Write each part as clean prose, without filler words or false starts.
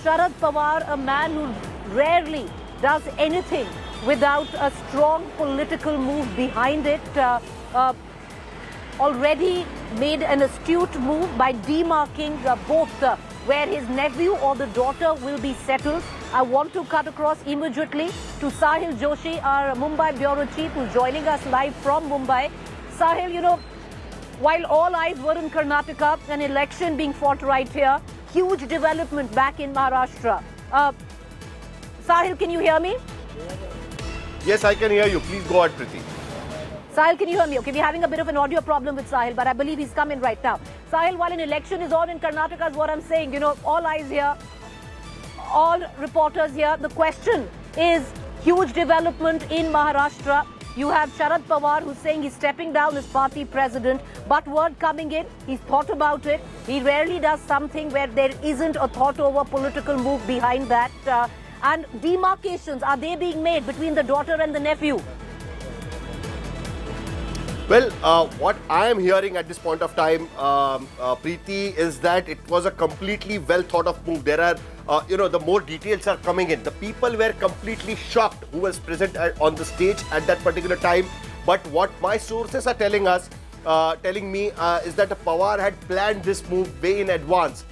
Sharad Pawar, a man who rarely does anything without a strong political move behind it, already made an astute move by demarking both where his nephew or the daughter will be settled. I want to cut across immediately to Sahil Joshi, our Mumbai Bureau Chief, who's joining us live from Mumbai. Sahil, you know, while all eyes were in Karnataka, an election being fought right here, huge development back in Maharashtra. Sahil, can you hear me? Yes, I can hear you. Please go ahead, Preeti. Sahil, can you hear me? Okay, we're having a bit of an audio problem with Sahil, but I believe he's coming right now. Sahil, while an election is on in Karnataka is what I'm saying, you know, all eyes here, all reporters here. The question is huge development in Maharashtra. You have Sharad Pawar, who's saying he's stepping down as party president, but word coming in, he's thought about it. He rarely does something where there isn't a thought over political move behind that. And demarcations, are they being made between the daughter and the nephew? Well, what I am hearing at this point of time, Preeti, is that it was a completely well thought of move. There are, the more details are coming in. The people were completely shocked who was present on the stage at that particular time. But what my sources are telling us, telling me, is that Pawar had planned this move way in advance.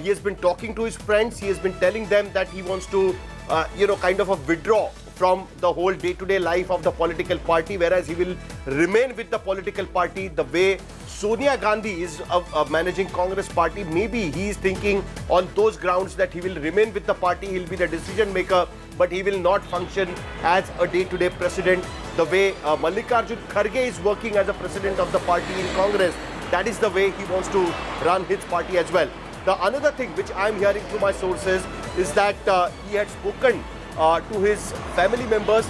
He has been talking to his friends. He has been telling them that he wants to, kind of withdraw from the whole day-to-day life of the political party, whereas he will remain with the political party the way Sonia Gandhi is managing Congress Party. Maybe he is thinking on those grounds that he will remain with the party, he'll be the decision maker, but he will not function as a day-to-day president the way Mallikarjun Kharge is working as a president of the party in Congress. That is the way he wants to run his party as well. The another thing which I am hearing through my sources is that he had spoken to his family members,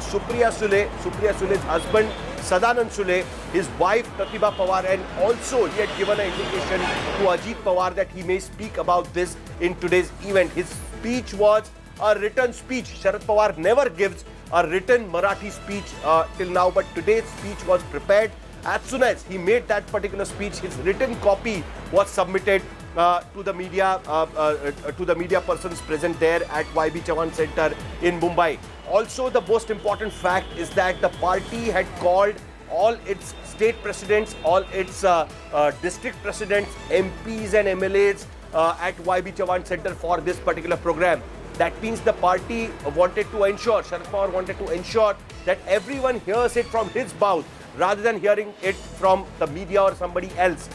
Supriya Sule's husband, Sadanand Sule, his wife, Pratibha Pawar, and also he had given an indication to Ajit Pawar that he may speak about this in today's event. His speech was a written speech. Sharad Pawar never gives a written Marathi speech till now, but today's speech was prepared. As soon as he made that particular speech, his written copy was submitted to the media persons present there at YB Chavan Center in Mumbai. Also, the most important fact is that the party had called all its state presidents, all its district presidents, MPs and MLAs at YB Chavan Center for this particular program. That means the party wanted to ensure, Sharad Pawar wanted to ensure that everyone hears it from his mouth rather than hearing it from the media or somebody else.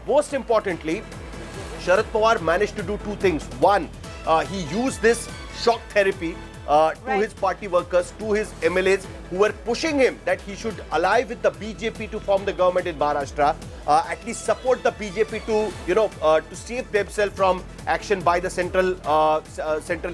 Most importantly, Sharad Pawar managed to do two things. One, he used this shock therapy to his party workers, to his MLAs who were pushing him that he should ally with the BJP to form the government in Maharashtra, at least support the BJP to save themselves from action by the central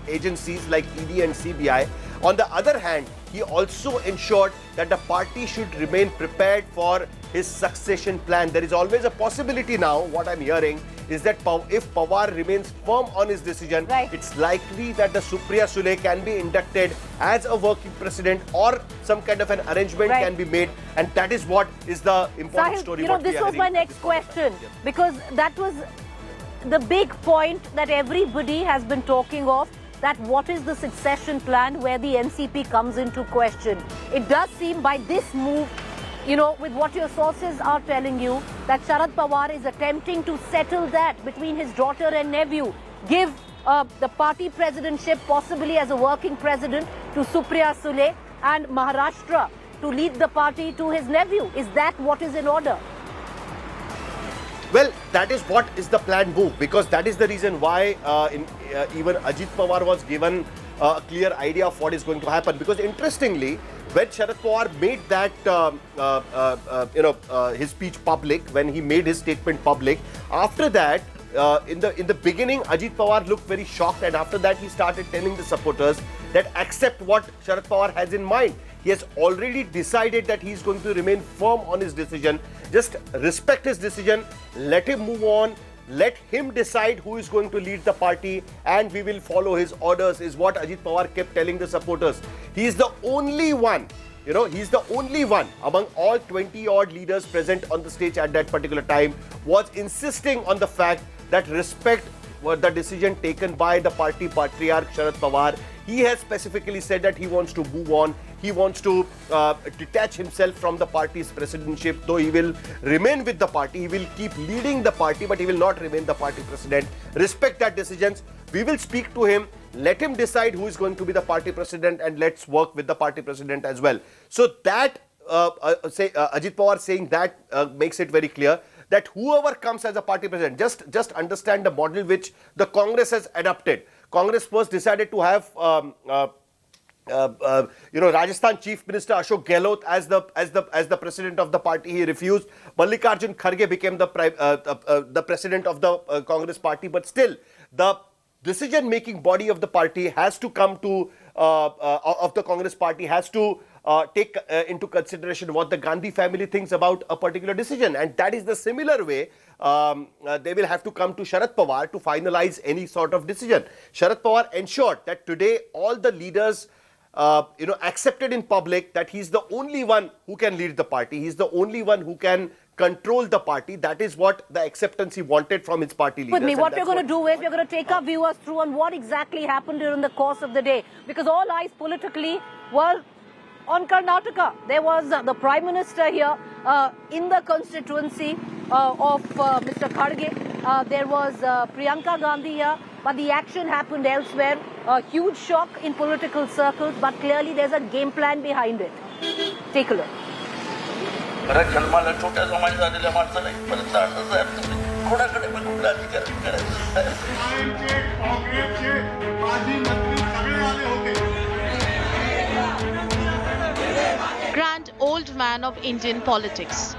agencies like ED and CBI. On the other hand, he also ensured that the party should remain prepared for his succession plan. There is always a possibility now, what I'm hearing, is that if Pawar remains firm on his decision, it's likely that the Supriya Sule can be inducted as a working president or some kind of an arrangement can be made. And that is what is the important story. You know, this was my next question, because that was the big point that everybody has been talking of, that what is the succession plan where the NCP comes into question. It does seem by this move, you know, with what your sources are telling you, that Sharad Pawar is attempting to settle that between his daughter and nephew, give the party presidentship possibly as a working president to Supriya Sule and Maharashtra to lead the party to his nephew. Is that what is in order? Well, that is what is the planned move, because that is the reason why even Ajit Pawar was given a clear idea of what is going to happen. Because interestingly, when Sharad Pawar made that, his speech public, when he made his statement public, after that, in the beginning, Ajit Pawar looked very shocked, and after that, he started telling the supporters that accept what Sharad Pawar has in mind. He has already decided that he is going to remain firm on his decision. Just respect his decision, let him move on, let him decide who is going to lead the party, and we will follow his orders, is what Ajit Pawar kept telling the supporters. He is the only one, he's the only one among all 20-odd leaders present on the stage at that particular time was insisting on the fact that respect the decision taken by the party patriarch Sharad Pawar. He has specifically said that he wants to move on. He wants to detach himself from the party's presidency. Though he will remain with the party, he will keep leading the party, but he will not remain the party president. Respect that decisions. We will speak to him. Let him decide who is going to be the party president, and let's work with the party president as well. So that Ajit Pawar saying that makes it very clear that whoever comes as a party president, just understand the model which the Congress has adopted. Congress first decided to have Rajasthan Chief Minister Ashok Gehlot as the president of the party. He refused. Mallikarjun Kharge became the president of the Congress party. But still, the decision-making body of the party has to come to of the Congress party has to take into consideration what the Gandhi family thinks about a particular decision, and that is the similar way they will have to come to Sharad Pawar to finalize any sort of decision. Sharad Pawar ensured that today all the leaders accepted in public that he's the only one who can lead the party. He's the only one who can control the party. That is what the acceptance he wanted from his party leaders. With me, what we're going to do is we're going to take our viewers through on what exactly happened during the course of the day, because all eyes politically were on Karnataka. There was the Prime Minister here in the constituency of Mr. Kharge. There was Priyanka Gandhi here, but the action happened elsewhere. A huge shock in political circles, but clearly there's a game plan behind it. Take a look. जन्माला छोट्या समाज झालेल्या माणसाला इथपर्यंत आणलं साहेब तुम्ही कोणाकडे पण कुठलं अधिकार करायचं काँग्रेसचे माजी मंत्री सगळे आले होते. Grand old man of Indian politics.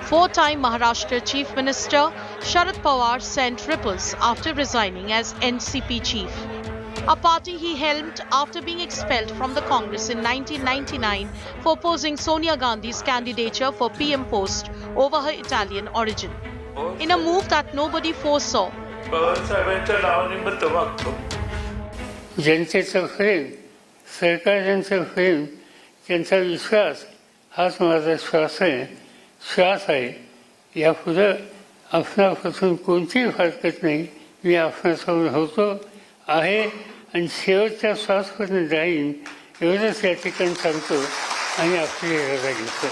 Four-time Maharashtra Chief Minister Sharad Pawar sent ripples after resigning as NCP chief, a party he helmed after being expelled from the Congress in 1999 for opposing Sonia Gandhi's candidature for PM post over her Italian origin, in a move that nobody foresaw. जनतेचं प्रेम, सरकारचं प्रेम, त्यांचा विश्वास हाच माझा श्वास आहे. यापुढं आपणापासून कोणतीही हरकत नाही. मी आपणासमोर होतो आहे आणि शेवटच्या श्वासपर्यंत जाईन एवढंच या ठिकाणी सांगतो आणि आपली रजा घेतो.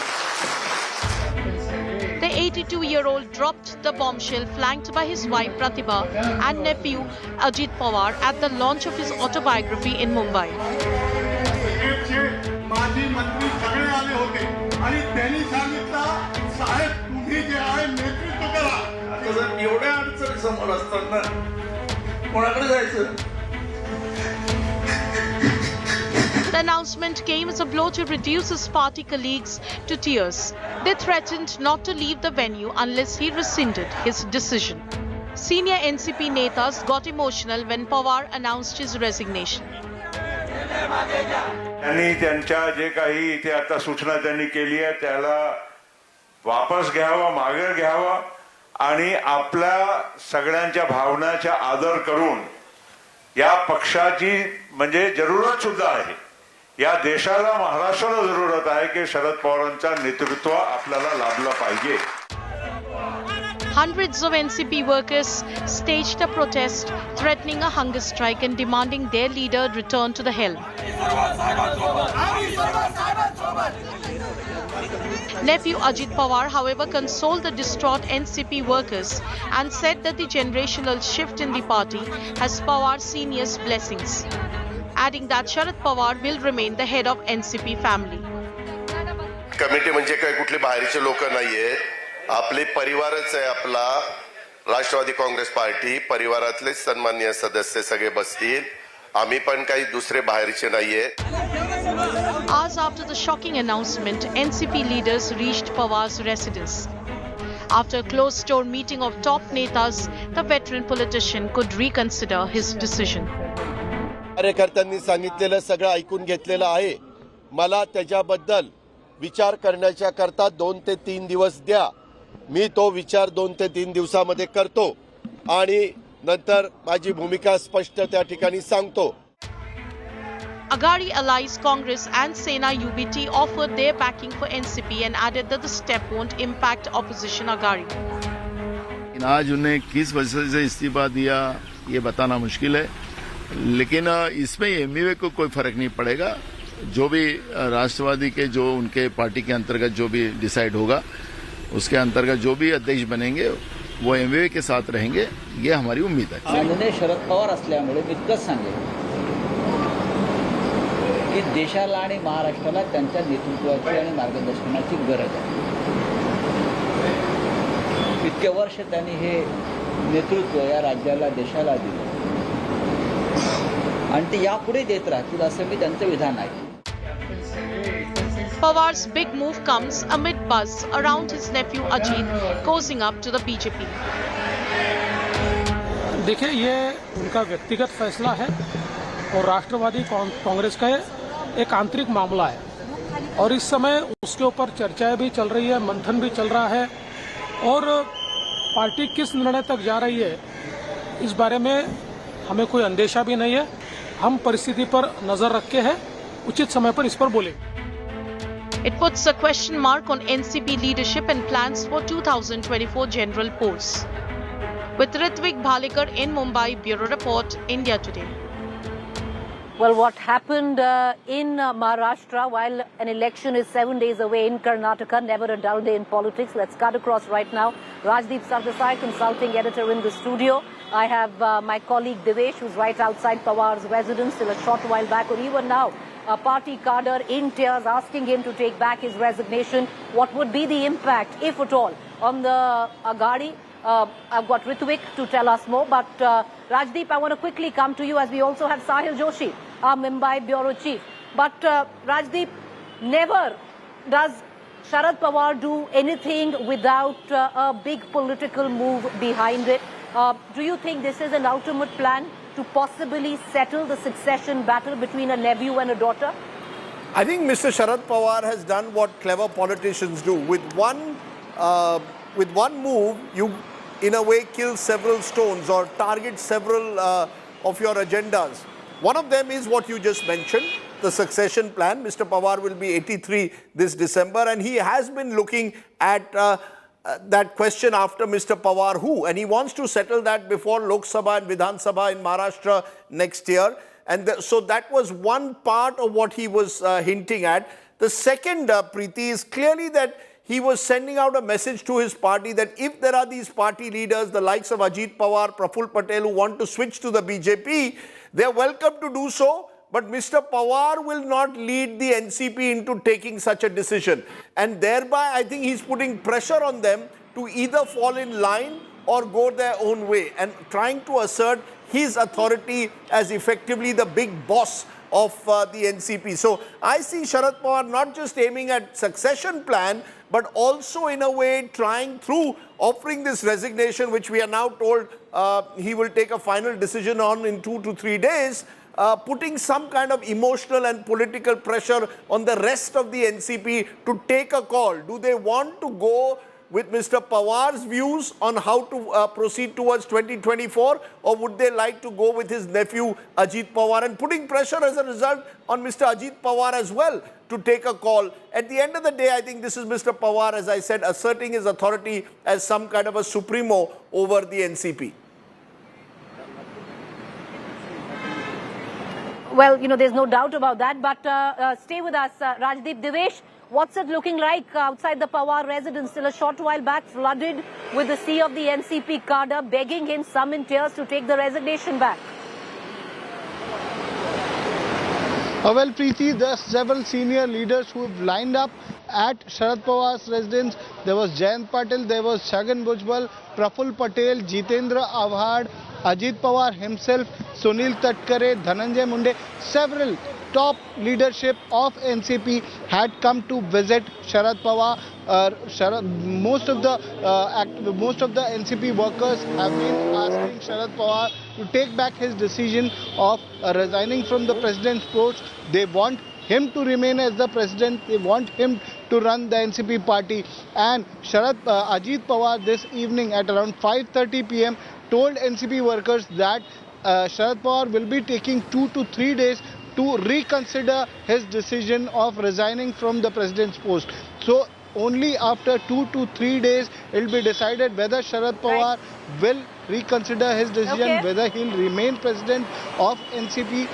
The 82-year-old dropped the bombshell flanked by his wife Pratibha and nephew Ajit Pawar at the launch of his autobiography in Mumbai. माजी मंत्री सगळे आले होते आणि त्यांनी सांगितलं साहेब तुम्ही जे आहे नेतृत्व करा. आता जर एवढ्या अडचणी समोर असताना कोणाकडे जायचं. The announcement came as a blow to reduce his party colleagues to tears. They threatened not to leave the venue unless he rescinded his decision. Senior NCP netas got emotional when Pawar announced his resignation. त्यांनी त्यांच्या जे काही इथे आता सूचना त्यांनी केली आहे त्याला वापस घ्यावा, मागे घ्यावा आणि आपल्या सगळ्यांच्या भावनाचा आदर करून या पक्षाची म्हणजे जरूरत सुद्धा आहे. या देशाला, महाराष्ट्राला जरूरत आहे की शरद पवारांचा नेतृत्व आपल्याला लाभलं पाहिजे. Hundreds of NCP workers staged a protest, threatening a hunger strike and demanding their leader return to the helm. Nephew Ajit Pawar, however, consoled the distraught NCP workers and said that the generational shift in the party has Pawar Senior's blessings, adding that Sharad Pawar will remain the head of NCP family. Committee म्हणजे काय कुठले बाहेरचे लोक नाहीयेत. आपले परिवारच आहे. आपला राष्ट्रवादी Congress party परिवारातले सन्माननीय सदस्य सगळे बसतील. आम्ही पण काही दुसरे बाहेरचे नाहीये. Hours after the shocking announcement, NCP leaders reached Pawar's residence. After a closed-door meeting of top netas, the veteran politician could reconsider his decision. कार्यकर्त्यांनी सांगितलेलं सगळं ऐकून घेतलेलं आहे. मला त्याच्याबद्दल विचार करण्याच्या करता 2 ते 3 दिवस द्या. मी तो विचार 2 ते 3 दिवसामध्ये करतो आणि नंतर माझी भूमिका स्पष्ट त्या ठिकाणी सांगतो. Aghadi allies Congress and Sena UBT offered their backing for NCP and added that the step won't impact opposition Aghadi. लेकिन आज उन्हें किस वजह से इस्तीफा दिया ये बताना मुश्किल है। लेकिन इसमें एमवीए को कोई फर्क नहीं पड़ेगा। जो भी राष्ट्रवादी के जो उनके पार्टी के अंतर्गत जो भी डिसाइड होगा उसके अंतर्गत जो भी अध्यक्ष बनेंगे वो एमवीए के साथ रहेंगे, ये हमारी उम्मीद है। माननीय शरद पवार असल्यामुळे मी इतकंच सांगेन की देशाला आणि महाराष्ट्राला त्यांच्या नेतृत्वाची आणि मार्गदर्शनाची गरज आहे। इतके वर्ष त्यांनी हे नेतृत्व या राज्याला देशाला दिलं आणि ते यापुढे देत राहतील असं मी त्यांचं विधान आहे। Pawar's big move comes amid buzz around his nephew Ajit cozying up to the BJP. देखिए, ये उनका व्यक्तिगत फैसला है और राष्ट्रवादी कांग्रेस का एक आंतरिक मामला है और इस समय उसके ऊपर चर्चाएं भी चल रही है, मंथन भी चल रहा है और पार्टी किस निर्णय तक जा रही है इस बारे में हमें कोई अंदेशा भी नहीं है। हम परिस्थिति पर नजर रखे हैं, उचित समय पर इस पर बोलेंगे। It puts a question mark on NCP leadership and plans for 2024 general polls. With Rethink Bhalekar in Mumbai, Bureau Report, India Today. Well, what happened in Maharashtra while an election is 7 days away in Karnataka, never a dull day in politics. Let's cut across right now. Rajdeep Sardesai, consulting editor in the studio. I have my colleague Devesh, who's right outside Pawar's residence till a short while back, or even now, a party cadre in tears asking him to take back his resignation. What would be the impact, if at all, on the Agadi? I've got Rethink to tell us more, but Rajdeep, I want to quickly come to you as we also have Sahil Joshi, our Mumbai bureau chief. But Rajdeep, never does Sharad Pawar do anything without a big political move behind it. Do you think this is an ultimate plan to possibly settle the succession battle between a nephew and a daughter? I think Mr. Sharad Pawar has done what clever politicians do. With one move, you in a way kill several stones or target several of your agendas. One of them is what you just mentioned, the succession plan. Mr. Pawar will be 83 this December, and he has been looking at that question after Mr. Pawar who, and he wants to settle that before Lok Sabha and Vidhan Sabha in Maharashtra next year. And so that was one part of what he was hinting at. The second, Preeti, is clearly that he was sending out a message to his party that if there are these party leaders, the likes of Ajit Pawar, Praful Patel, who want to switch to the BJP, they are welcome to do so. But Mr. Pawar will not lead the NCP into taking such a decision. And thereby, I think he's putting pressure on them to either fall in line or go their own way and trying to assert his authority as effectively the big boss of the NCP. So I see Sharad Pawar not just aiming at succession plan, but also in a way trying through offering this resignation, which we are now told he will take a final decision on in 2 to 3 days, putting some kind of emotional and political pressure on the rest of the NCP to take a call. Do they want to go with Mr. Pawar's views on how to proceed towards 2024, or would they like to go with his nephew Ajit Pawar, and putting pressure as a result on Mr. Ajit Pawar as well to take a call? At the end of the day, I think this is Mr. Pawar, as I said, asserting his authority as some kind of a supremo over the NCP. Well, you know, there's no doubt about that, but stay with us, Rajdeep. Devesh, what's it looking like outside the Pawar residence? Still a short while back, flooded with the sea of the NCP cadre, begging him, some in tears, to take the resignation back. Well, Preeti, there are several senior leaders who have lined up at Sharad Pawar's residence. There was Jayant Patil, there was Chhagan Bhujbal, Praful Patel, Jitendra Avhad, Ajit Pawar himself, Sunil Tatkare, Dhananjay Munde. Several top leadership of NCP had come to visit Sharad Pawar. Most of the NCP workers have been asking Sharad Pawar to take back his decision of resigning from the president's post. They want him to remain as the president. They want him to run the NCP party. And Ajit Pawar this evening at around 5:30 p.m. told NCP workers that Sharad Pawar will be taking 2 to 3 days to reconsider his decision of resigning from the president's post. So only after 2 to 3 days it will be decided whether Sharad Pawar will reconsider his decision, whether he'll remain president of NCP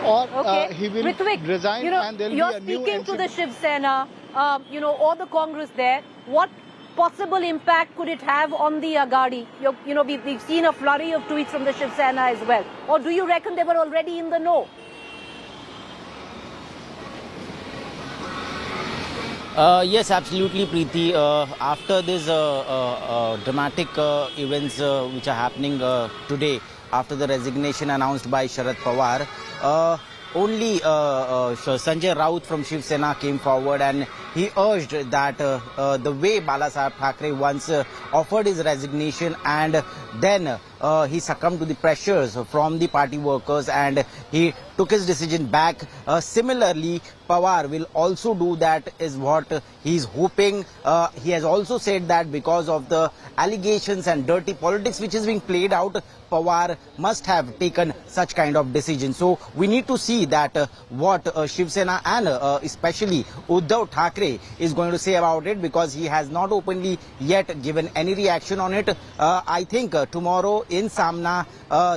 or he will resign, and there will be a new You're speaking to NCP. the Shiv Sena, or the Congress there. What possible impact could it have on the Agadi? We've seen a flurry of tweets from the Shiv Sena as well. Or do you reckon they were already in the know? Yes, absolutely, Preeti. After these dramatic events which are happening today, after the resignation announced by Sharad Pawar, only Sanjay Raut from Shiv Sena came forward and he urged that the way Balasaheb Thackeray once offered his resignation and then he succumbed to the pressures from the party workers and he took his decision back. Similarly, Pawar will also do that is what he is hoping. He has also said that because of the allegations and dirty politics which is being played out, Pawar must have taken such kind of decision. So we need to see that what Shiv Sena and especially Uddhav Thackeray is going to say about it, because he has not openly yet given any reaction on it. I think tomorrow in Samna,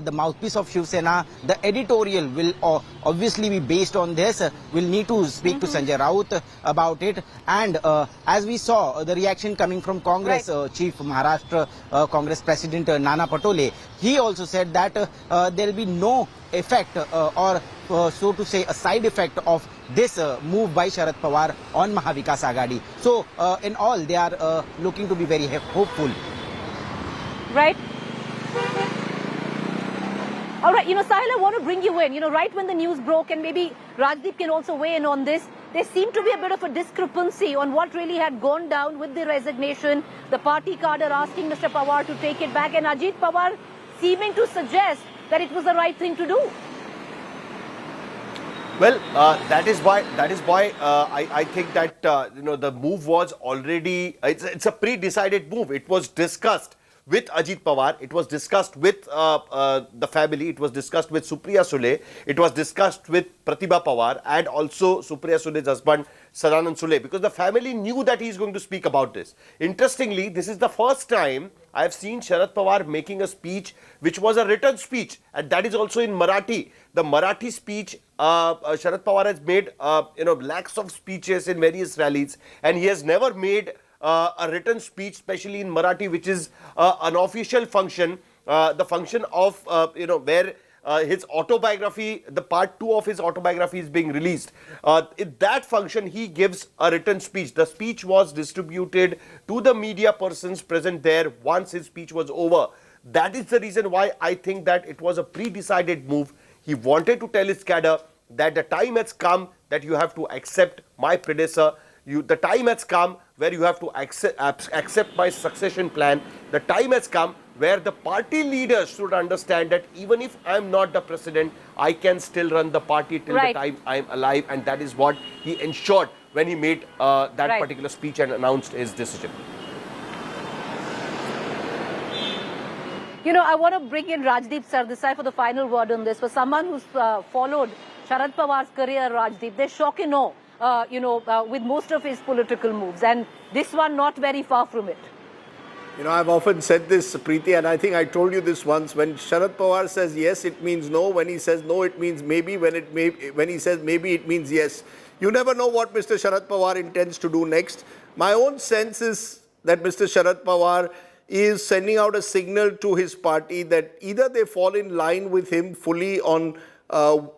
the mouthpiece of Shiv Sena, the editorial will obviously be based on this. We'll need to speak to Sanjay Raut about it. And as we saw the reaction coming from Congress Chief Maharashtra Congress President Nana Patole, he also said that there will be no effect or so to say a side effect of this move by Sharad Pawar on Mahavikas Agadi. So in all, they are looking to be very hopeful. Right. All right, Sahil, I want to bring you in. Right when the news broke, and maybe Rajdeep can also weigh in on this, there seemed to be a bit of a discrepancy on what really had gone down with the resignation. The party cadre asking Mr. Pawar to take it back, and Ajit Pawar seeming to suggest that it was the right thing to do. Well, that is why I think that the move was already it's a pre-decided move. It was discussed with Ajit Pawar, it was discussed with the family, it was discussed with Supriya Sule, it was discussed with Pratibha Pawar and also Supriya Sule's husband Sadanand Sule, because the family knew that he is going to speak about this. Interestingly, this is the first time I have seen Sharad Pawar making a speech which was a written speech, and that is also in Marathi. The Marathi speech, Sharad Pawar has made lakhs of speeches in various rallies, and he has never made a written speech, especially in Marathi, which is an official function, the function of where his autobiography, the part 2 of his autobiography is being released. In that function, he gives a written speech. The speech was distributed to the media persons present there once his speech was over. That is the reason why I think that it was a pre-decided move. He wanted to tell his cadre that the time has come that you have to accept my predecessor. The time has come where you have to accept my succession plan. The time has come where the party leaders should understand that even if I am not the president, I can still run the party till the time I am alive. And that is what he ensured when he made that particular speech and announced his decision. I want to bring in Rajdeep Sardesai for the final word on this. For someone who's followed Sharad Pawar's career, Rajdeep, there's shock and awe. With most of his political moves, and this one not very far from it. I've often said this, Preeti, and I think I told you this once. When Sharad Pawar says yes, it means no. When he says no, it means maybe. When he says maybe, it means yes. You never know what Mr. Sharad Pawar intends to do next. My own sense is that Mr. Sharad Pawar is sending out a signal to his party that either they fall in line with him fully on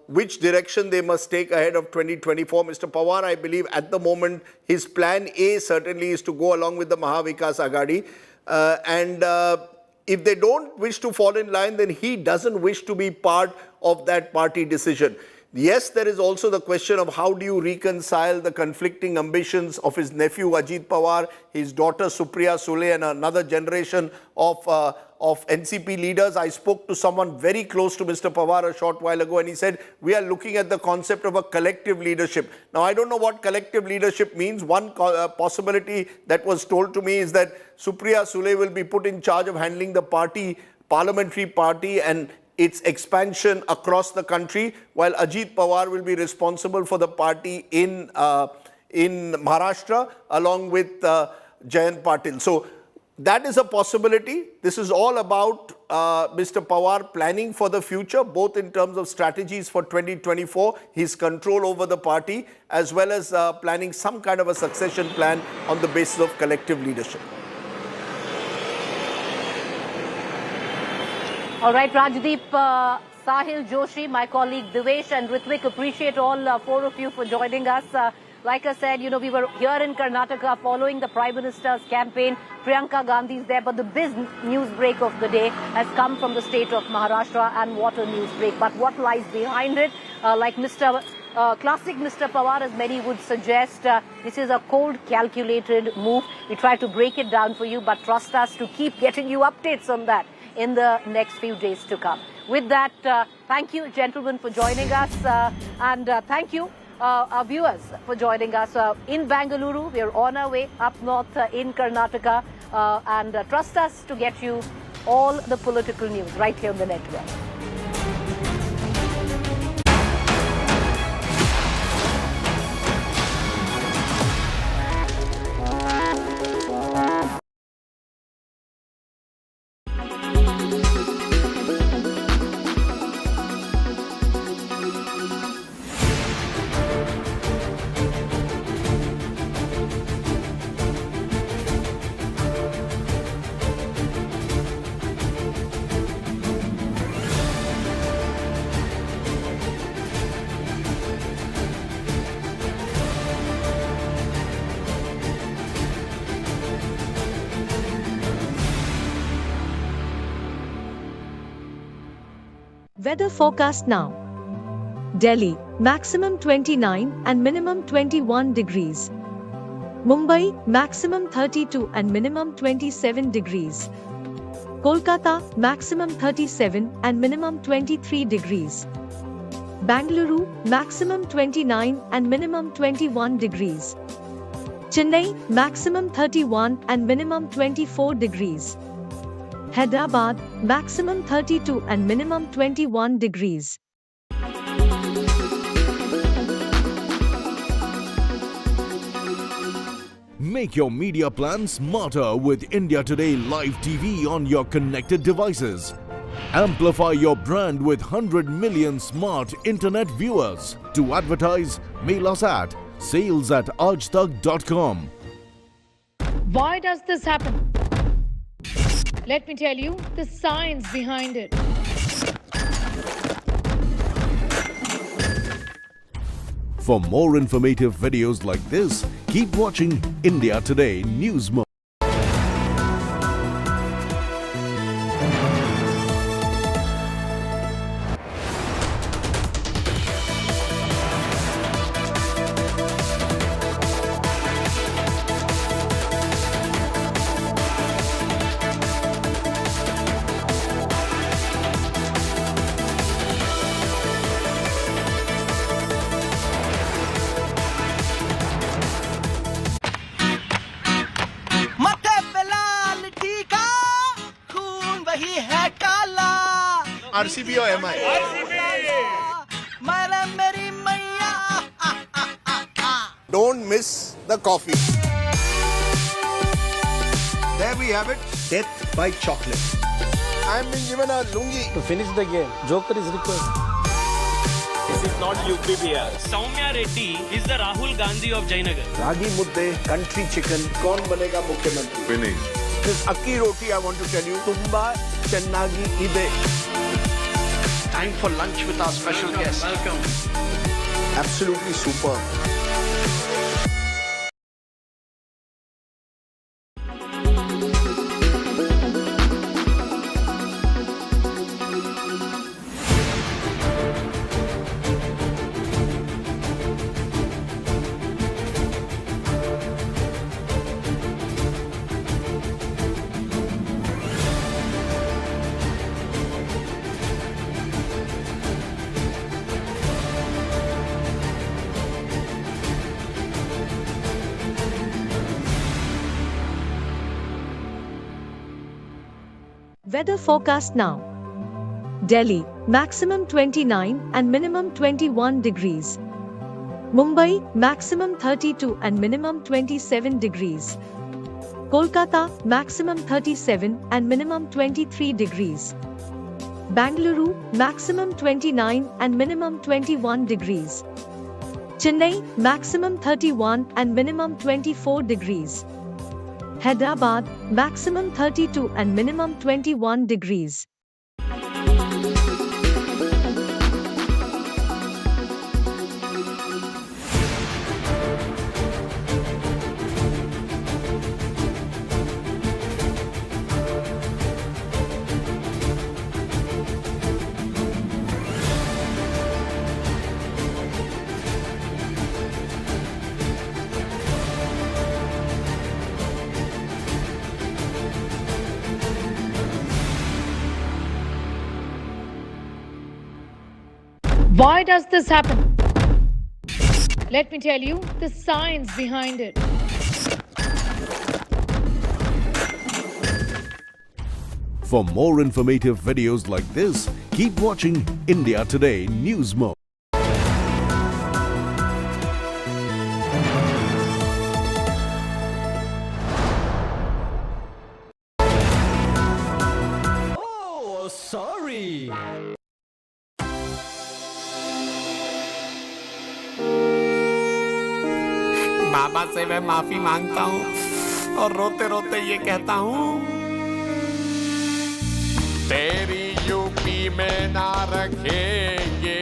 which direction they must take ahead of 2024. Mr. Pawar, I believe at the moment, his plan A certainly is to go along with the Mahavikas Agadi. If they don't wish to fall in line, then he doesn't wish to be part of that party decision. Yes, there is also the question of how do you reconcile the conflicting ambitions of his nephew Ajit Pawar, his daughter Supriya Sule, and another generation of NCP leaders. I spoke to someone very close to Mr. Pawar a short while ago, and he said, we are looking at the concept of a collective leadership. Now, I don't know what collective leadership means. One possibility that was told to me is that Supriya Sule will be put in charge of handling the parliamentary party and its expansion across the country, while Ajit Pawar will be responsible for the party in in Maharashtra along with Jayant Patil. So that is a possibility. This is all about Mr. Pawar planning for the future, both in terms of strategies for 2024, his control over the party, as well as planning some kind of a succession plan on the basis of collective leadership. All right, Rajdeep, Sahil Joshi, my colleague Devesh and Rethink, appreciate all four of you for joining us. Like I said, we were here in Karnataka following the Prime Minister's campaign. Priyanka Gandhi is there, but the big news break of the day has come from the state of Maharashtra, and what a news break. But what lies behind it, like classic Mr. Pawar, as many would suggest, this is a cold, calculated move. We try to break it down for you, but trust us to keep getting you updates on that in the next few days to come. With that, thank you, gentlemen, for joining us, and thank you, our viewers, for joining us in Bangalore. We are on our way up north in Karnataka, and trust us to get you all the political news right here on the network. Weather forecast now. Delhi, maximum 29 and minimum 21 degrees. Mumbai, maximum 32 and minimum 27 degrees. Kolkata, maximum 37 and minimum 23 degrees. Bangalore, maximum 29 and minimum 21 degrees. Chennai, maximum 31 and minimum 24 degrees. Hyderabad, maximum 32 and minimum 21 degrees. Make your media plan smarter with India Today Live TV on your connected devices. Amplify your brand with 100 million smart internet viewers. To advertise, mail us at sales@aajtak.com. Why does this happen? Let me tell you the science behind it. For more informative videos like this, keep watching India Today News Mode. RCB or MI? Don't miss the coffee. There we have it. Death by chocolate. I'm being given a lungi. To finish the game, Joker is required. This is not UPBR. Soumya Reddy is the Rahul Gandhi of Jayanagar. Ragi mudde, country chicken. Kaun banega mukhyamantri? Winning. This akki roti, I want to tell you, tumba chennagi ide. Time for lunch with our special guest. Welcome. Absolutely superb. Weather forecast now. Delhi, maximum 29 and minimum 21 degrees. Mumbai, maximum 32 and minimum 27 degrees. Kolkata, maximum 37 and minimum 23 degrees. Bangalore, maximum 29 and minimum 21 degrees. Chennai, maximum 31 and minimum 24 degrees. Hyderabad, maximum 32 and minimum 21 degrees. Why does this happen? Let me tell you the science behind it. For more informative videos like this, keep watching India Today News Mode. Oh, sorry. बाबा से मैं माफी मांगता हूँ और रोते रोते ये कहता हूँ, तेरी यूपी में ना रखेंगे।